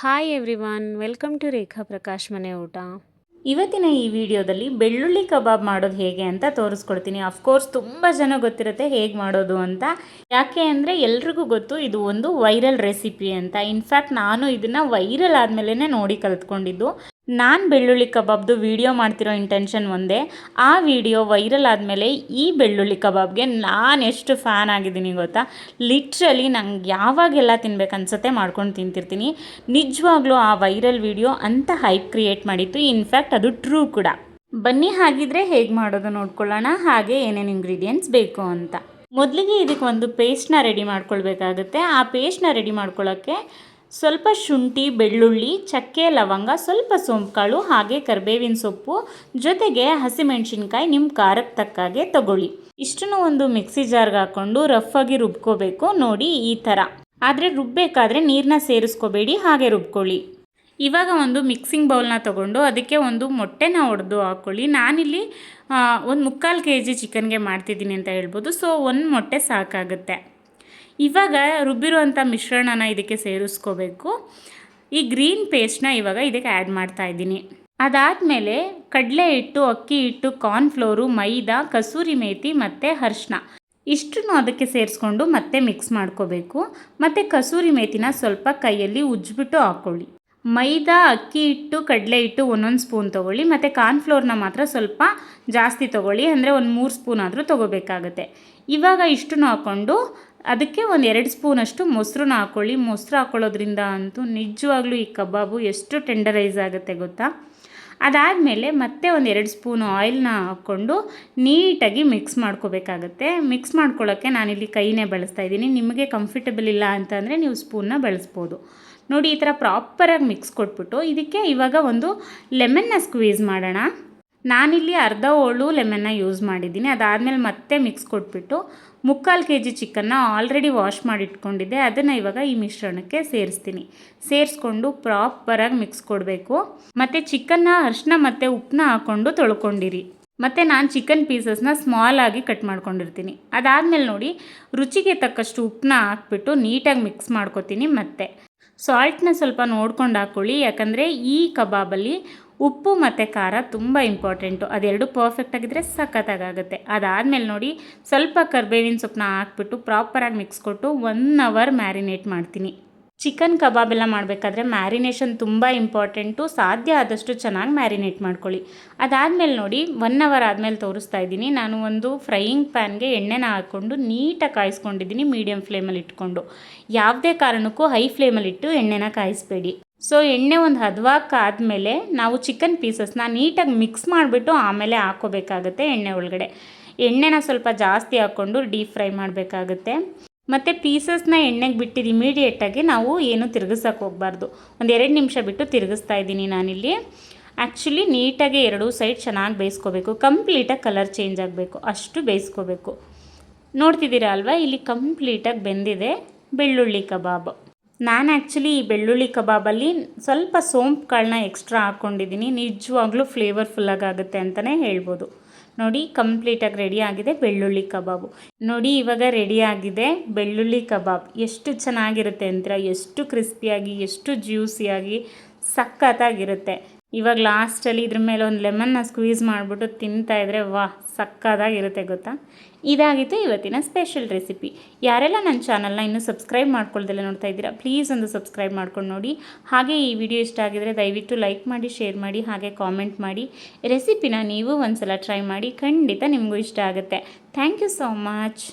Hi everyone, welcome to ರೇಖಾ ಪ್ರಕಾಶ್ ಮನೆ ಊಟ. ಇವತ್ತಿನ ಈ ವಿಡಿಯೋದಲ್ಲಿ ಬೆಳ್ಳುಳ್ಳಿ ಕಬಾಬ್ ಮಾಡೋದು ಹೇಗೆ ಅಂತ ತೋರಿಸ್ಕೊಡ್ತೀನಿ. ಅಫ್ಕೋರ್ಸ್ ತುಂಬ ಜನ ಗೊತ್ತಿರುತ್ತೆ ಹೇಗೆ ಮಾಡೋದು ಅಂತ. ಯಾಕೆ ಅಂದರೆ ಎಲ್ರಿಗೂ ಗೊತ್ತು ಇದು ಒಂದು ವೈರಲ್ ರೆಸಿಪಿ ಅಂತ. ಇನ್ಫ್ಯಾಕ್ಟ್ ನಾನು ಇದನ್ನು ವೈರಲ್ ಆದಮೇಲೆ ನೋಡಿ ಕಲ್ತ್ಕೊಂಡಿದ್ದು. ನಾನು ಬೆಳ್ಳುಳ್ಳಿ ಕಬಾಬ್ದು ವಿಡಿಯೋ ಮಾಡ್ತಿರೋ ಇಂಟೆನ್ಷನ್ ಒಂದೇ. ಆ ವಿಡಿಯೋ ವೈರಲ್ ಆದಮೇಲೆ ಈ ಬೆಳ್ಳುಳ್ಳಿ ಕಬಾಬ್ಗೆ ನಾನು ಎಷ್ಟು ಫ್ಯಾನ್ ಆಗಿದ್ದೀನಿ ಗೊತ್ತಾ. ಲಿಟ್ರಲಿ ನಂಗೆ ಯಾವಾಗೆಲ್ಲ ತಿನ್ಬೇಕು ಅನ್ಸುತ್ತೆ ಮಾಡ್ಕೊಂಡು ತಿಂತಿರ್ತೀನಿ. ನಿಜವಾಗ್ಲೂ ಆ ವೈರಲ್ ವಿಡಿಯೋ ಅಂತ ಹೈಪ್ ಕ್ರಿಯೇಟ್ ಮಾಡಿತ್ತು. ಇನ್ಫ್ಯಾಕ್ಟ್ ಅದು ಟ್ರೂ ಕೂಡ. ಬನ್ನಿ ಹಾಗಿದ್ರೆ ಹೇಗೆ ಮಾಡೋದು ನೋಡ್ಕೊಳ್ಳೋಣ, ಹಾಗೆ ಏನೇನು ಇಂಗ್ರೀಡಿಯೆಂಟ್ಸ್ ಬೇಕು ಅಂತ. ಮೊದಲಿಗೆ ಇದಕ್ಕೆ ಒಂದು ಪೇಸ್ಟ್ನ ರೆಡಿ ಮಾಡ್ಕೊಳ್ಬೇಕಾಗುತ್ತೆ. ಆ ಪೇಸ್ಟ್ನ ರೆಡಿ ಮಾಡ್ಕೊಳ್ಳೋಕ್ಕೆ ಸ್ವಲ್ಪ ಶುಂಠಿ, ಬೆಳ್ಳುಳ್ಳಿ, ಚಕ್ಕೆ, ಲವಂಗ, ಸ್ವಲ್ಪ ಸೋಂಪುಕಾಳು, ಹಾಗೆ ಕರಿಬೇವಿನ ಸೊಪ್ಪು, ಜೊತೆಗೆ ಹಸಿಮೆಣಸಿನ್ಕಾಯಿ ನಿಮ್ಮ ಖಾರಕ್ಕೆ ತಕ್ಕಾಗೆ ತಗೊಳ್ಳಿ. ಇಷ್ಟನ್ನು ಒಂದು ಮಿಕ್ಸಿ ಜಾರ್ಗೆ ಹಾಕ್ಕೊಂಡು ರಫಾಗಿ ರುಬ್ಕೋಬೇಕು. ನೋಡಿ ಈ ಥರ. ಆದರೆ ರುಬ್ಬಬೇಕಾದ್ರೆ ನೀರನ್ನ ಸೇರಿಸ್ಕೋಬೇಡಿ, ಹಾಗೆ ರುಬ್ಕೊಳ್ಳಿ. ಇವಾಗ ಒಂದು ಮಿಕ್ಸಿಂಗ್ ಬೌಲ್ನ ತೊಗೊಂಡು ಅದಕ್ಕೆ ಒಂದು ಮೊಟ್ಟೆನ ಒಡೆದು ಹಾಕ್ಕೊಳ್ಳಿ. ನಾನಿಲ್ಲಿ ಒಂದು 3/4 kg ಚಿಕನ್ಗೆ ಮಾಡ್ತಿದ್ದೀನಿ ಅಂತ ಹೇಳ್ಬೋದು. ಸೊ ಒಂದು ಮೊಟ್ಟೆ ಸಾಕಾಗುತ್ತೆ. ಇವಾಗ ರುಬ್ಬಿರುವಂಥ ಮಿಶ್ರಣನ ಇದಕ್ಕೆ ಸೇರಿಸ್ಕೋಬೇಕು. ಈ ಗ್ರೀನ್ ಪೇಸ್ಟ್ನ ಇವಾಗ ಇದಕ್ಕೆ ಆ್ಯಡ್ ಮಾಡ್ತಾ ಇದ್ದೀನಿ. ಅದಾದಮೇಲೆ ಕಡಲೆ ಹಿಟ್ಟು, ಅಕ್ಕಿ ಹಿಟ್ಟು, ಕಾರ್ನ್ಫ್ಲೋರು, ಮೈದಾ, ಕಸೂರಿ ಮೇಥಿ ಮತ್ತು ಅರಿಶಿನ ಇಷ್ಟನ್ನು ಅದಕ್ಕೆ ಸೇರಿಸ್ಕೊಂಡು ಮತ್ತೆ ಮಿಕ್ಸ್ ಮಾಡ್ಕೋಬೇಕು. ಮತ್ತು ಕಸೂರಿ ಮೇಥಿನ ಸ್ವಲ್ಪ ಕೈಯಲ್ಲಿ ಉಜ್ಜಿಬಿಟ್ಟು ಹಾಕ್ಕೊಳ್ಳಿ. ಮೈದಾ, ಅಕ್ಕಿ ಹಿಟ್ಟು, ಕಡಲೆ ಹಿಟ್ಟು ಒಂದೊಂದು ಸ್ಪೂನ್ ತೊಗೊಳ್ಳಿ. ಮತ್ತು ಕಾರ್ನ್ಫ್ಲೋರ್ನ ಮಾತ್ರ ಸ್ವಲ್ಪ ಜಾಸ್ತಿ ತೊಗೊಳ್ಳಿ, ಅಂದರೆ ಒಂದು 3 ಸ್ಪೂನ್ ಆದರೂ ತೊಗೋಬೇಕಾಗತ್ತೆ. ಇವಾಗ ಇಷ್ಟನ್ನು ಹಾಕ್ಕೊಂಡು ಅದಕ್ಕೆ ಒಂದು 2 ಸ್ಪೂನಷ್ಟು ಮೊಸರನ್ನ ಹಾಕ್ಕೊಳ್ಳಿ. ಮೊಸರು ಹಾಕ್ಕೊಳ್ಳೋದ್ರಿಂದ ಅಂತೂ ನಿಜವಾಗ್ಲೂ ಈ ಕಬಾಬು ಎಷ್ಟು ಟೆಂಡರೈಸ್ ಆಗುತ್ತೆ ಗೊತ್ತಾ. ಅದಾದಮೇಲೆ ಮತ್ತೆ ಒಂದು 2 ಸ್ಪೂನ್ ಆಯಿಲ್ನ ಹಾಕ್ಕೊಂಡು ನೀಟಾಗಿ ಮಿಕ್ಸ್ ಮಾಡ್ಕೋಬೇಕಾಗತ್ತೆ. ಮಿಕ್ಸ್ ಮಾಡ್ಕೊಳ್ಳೋಕ್ಕೆ ನಾನಿಲ್ಲಿ ಕೈನೇ ಬಳಸ್ತಾ ಇದ್ದೀನಿ. ನಿಮಗೆ ಕಂಫರ್ಟಬಲ್ ಇಲ್ಲ ಅಂತಂದರೆ ನೀವು ಸ್ಪೂನ್ನ ಬಳಸ್ಬೋದು. ನೋಡಿ ಈ ಥರ ಪ್ರಾಪರಾಗಿ ಮಿಕ್ಸ್ ಕೊಟ್ಬಿಟ್ಟು ಇದಕ್ಕೆ ಇವಾಗ ಒಂದು ಲೆಮನ್ನ ಸ್ಕ್ವೀಸ್ ಮಾಡೋಣ. ನಾನಿಲ್ಲಿ ಅರ್ಧ ಹೋಳು ಲೆಮನ್ನ ಯೂಸ್ ಮಾಡಿದ್ದೀನಿ. ಅದಾದಮೇಲೆ ಮತ್ತೆ ಮಿಕ್ಸ್ ಕೊಟ್ಬಿಟ್ಟು 3/4 kg ಚಿಕನ್ನ ಆಲ್ರೆಡಿ ವಾಶ್ ಮಾಡಿ ಇಟ್ಕೊಂಡಿದ್ದೆ, ಅದನ್ನು ಇವಾಗ ಈ ಮಿಶ್ರಣಕ್ಕೆ ಸೇರಿಸ್ತೀನಿ. ಸೇರಿಸ್ಕೊಂಡು ಪ್ರಾಪರಾಗಿ ಮಿಕ್ಸ್ ಕೊಡಬೇಕು. ಮತ್ತು ಚಿಕನ್ನ ಅರಿಶಿನ ಮತ್ತು ಉಪ್ಪನ್ನ ಹಾಕ್ಕೊಂಡು ತೊಳ್ಕೊಂಡಿರಿ. ಮತ್ತು ನಾನು ಚಿಕನ್ ಪೀಸಸ್ನ ಸ್ಮಾಲ್ ಆಗಿ ಕಟ್ ಮಾಡ್ಕೊಂಡಿರ್ತೀನಿ. ಅದಾದಮೇಲೆ ನೋಡಿ ರುಚಿಗೆ ತಕ್ಕಷ್ಟು ಉಪ್ಪನ್ನ ಹಾಕ್ಬಿಟ್ಟು ನೀಟಾಗಿ ಮಿಕ್ಸ್ ಮಾಡ್ಕೊತೀನಿ. ಮತ್ತು ಸಾಲ್ಟ್ನ ಸ್ವಲ್ಪ ನೋಡ್ಕೊಂಡು ಹಾಕ್ಕೊಳ್ಳಿ, ಯಾಕಂದರೆ ಈ ಕಬಾಬಲ್ಲಿ ಉಪ್ಪು ಮತ್ತು ಖಾರ ತುಂಬ ಇಂಪಾರ್ಟೆಂಟು. ಅದೆರಡು ಪರ್ಫೆಕ್ಟಾಗಿದ್ದರೆ ಸಖತ್ತಾಗುತ್ತೆ. ಅದಾದಮೇಲೆ ನೋಡಿ ಸ್ವಲ್ಪ ಕರಿಬೇವಿನ ಸೊಪ್ಪನ್ನ ಹಾಕ್ಬಿಟ್ಟು ಪ್ರಾಪರಾಗಿ ಮಿಕ್ಸ್ ಕೊಟ್ಟು 1 hour ಮ್ಯಾರಿನೇಟ್ ಮಾಡ್ತೀನಿ. ಚಿಕನ್ ಕಬಾಬ್ ಎಲ್ಲ ಮಾಡಬೇಕಾದ್ರೆ ಮ್ಯಾರಿನೇಷನ್ ತುಂಬ ಇಂಪಾರ್ಟೆಂಟು. ಸಾಧ್ಯ ಆದಷ್ಟು ಚೆನ್ನಾಗಿ ಮ್ಯಾರಿನೇಟ್ ಮಾಡ್ಕೊಳ್ಳಿ. ಅದಾದಮೇಲೆ ನೋಡಿ 1 hour ಆದಮೇಲೆ ತೋರಿಸ್ತಾ ಇದ್ದೀನಿ. ನಾನು ಒಂದು ಫ್ರೈಯಿಂಗ್ ಪ್ಯಾನ್ಗೆ ಎಣ್ಣೆನ ಹಾಕ್ಕೊಂಡು ನೀಟಾಗಿ ಕಾಯಿಸ್ಕೊಂಡಿದ್ದೀನಿ, ಮೀಡಿಯಮ್ ಫ್ಲೇಮಲ್ಲಿ ಇಟ್ಕೊಂಡು. ಯಾವುದೇ ಕಾರಣಕ್ಕೂ ಹೈ ಫ್ಲೇಮಲ್ಲಿ ಇಟ್ಟು ಎಣ್ಣೆನ ಕಾಯಿಸಬೇಡಿ. ಸೊ ಎಣ್ಣೆ ಒಂದು ಹದವಾಕಾದ್ಮೇಲೆ ನಾವು ಚಿಕನ್ ಪೀಸಸ್ನ ನೀಟಾಗಿ ಮಿಕ್ಸ್ ಮಾಡಿಬಿಟ್ಟು ಆಮೇಲೆ ಹಾಕ್ಕೋಬೇಕಾಗುತ್ತೆ ಎಣ್ಣೆ ಒಳಗಡೆ. ಎಣ್ಣೆನ ಸ್ವಲ್ಪ ಜಾಸ್ತಿ ಹಾಕ್ಕೊಂಡು ಡೀಪ್ ಫ್ರೈ ಮಾಡಬೇಕಾಗುತ್ತೆ. ಮತ್ತು ಪೀಸಸ್ನ ಎಣ್ಣೆಗೆ ಬಿಟ್ಟಿದ್ದು ಇಮಿಡಿಯೇಟಾಗಿ ನಾವು ಏನು ತಿರುಗಿಸೋಕೆ ಹೋಗಬಾರ್ದು. ಒಂದು 2 ನಿಮಿಷ ಬಿಟ್ಟು ತಿರುಗಿಸ್ತಾ ಇದ್ದೀನಿ ನಾನಿಲ್ಲಿ. ಆ್ಯಕ್ಚುಲಿ ನೀಟಾಗಿ 2 ಸೈಡ್ ಚೆನ್ನಾಗಿ ಬೇಯಿಸ್ಕೋಬೇಕು. ಕಂಪ್ಲೀಟಾಗಿ ಕಲರ್ ಚೇಂಜ್ ಆಗಬೇಕು, ಅಷ್ಟು ಬೇಯಿಸ್ಕೋಬೇಕು. ನೋಡ್ತಿದ್ದೀರಾ ಅಲ್ವಾ, ಇಲ್ಲಿ ಕಂಪ್ಲೀಟಾಗಿ ಬೆಂದಿದೆ ಬೆಳ್ಳುಳ್ಳಿ ಕಬಾಬ್. ನಾನು ಆ್ಯಕ್ಚುಲಿ ಈ ಬೆಳ್ಳುಳ್ಳಿ ಕಬಾಬಲ್ಲಿ ಸ್ವಲ್ಪ ಸೋಂಪು ಕಾಳನ್ನ ಎಕ್ಸ್ಟ್ರಾ ಹಾಕ್ಕೊಂಡಿದ್ದೀನಿ. ನಿಜವಾಗ್ಲೂ ಫ್ಲೇವರ್ಫುಲ್ಲಾಗಿ ಆಗುತ್ತೆ ಅಂತಲೇ ಹೇಳ್ಬೋದು. ನೋಡಿ ಕಂಪ್ಲೀಟಾಗಿ ರೆಡಿ ಆಗಿದೆ ಬೆಳ್ಳುಳ್ಳಿ ಕಬಾಬು. ನೋಡಿ ಇವಾಗ ರೆಡಿ ಆಗಿದೆ ಬೆಳ್ಳುಳ್ಳಿ ಕಬಾಬ್. ಎಷ್ಟು ಚೆನ್ನಾಗಿರುತ್ತೆ ಅಂತೀರ, ಎಷ್ಟು ಕ್ರಿಸ್ಪಿಯಾಗಿ, ಎಷ್ಟು ಜ್ಯೂಸಿಯಾಗಿ, ಸಖತ್ತಾಗಿರುತ್ತೆ. ಇವಾಗ ಲಾಸ್ಟಲ್ಲಿ ಇದ್ರ ಮೇಲೆ ಒಂದು ಲೆಮನ್ನ ಸ್ಕ್ವೀಸ್ ಮಾಡಿಬಿಟ್ಟು ತಿಂತಾಯಿದ್ರೆ ವಾಹ್ ಸಖತ್ತಾಗಿರುತ್ತೆ ಗೊತ್ತಾ. ಇದಾಗಿತ್ತು ಇವತ್ತಿನ ಸ್ಪೆಷಲ್ ರೆಸಿಪಿ. ಯಾರೆಲ್ಲ ನನ್ನ ಚಾನಲ್ನ ಇನ್ನೂ ಸಬ್ಸ್ಕ್ರೈಬ್ ಮಾಡ್ಕೊಳ್ದೆಲ್ಲ ನೋಡ್ತಾ ಇದ್ದೀರಾ, ಪ್ಲೀಸ್ ಒಂದು ಸಬ್ಸ್ಕ್ರೈಬ್ ಮಾಡ್ಕೊಂಡು ನೋಡಿ. ಹಾಗೆ ಈ ವಿಡಿಯೋ ಇಷ್ಟ ಆಗಿದರೆ ದಯವಿಟ್ಟು ಲೈಕ್ ಮಾಡಿ, ಶೇರ್ ಮಾಡಿ, ಹಾಗೆ ಕಾಮೆಂಟ್ ಮಾಡಿ. ರೆಸಿಪಿನ ನೀವು ಒಂದು ಸಲ ಟ್ರೈ ಮಾಡಿ, ಖಂಡಿತ ನಿಮಗೂ ಇಷ್ಟ ಆಗುತ್ತೆ. Thank you so much.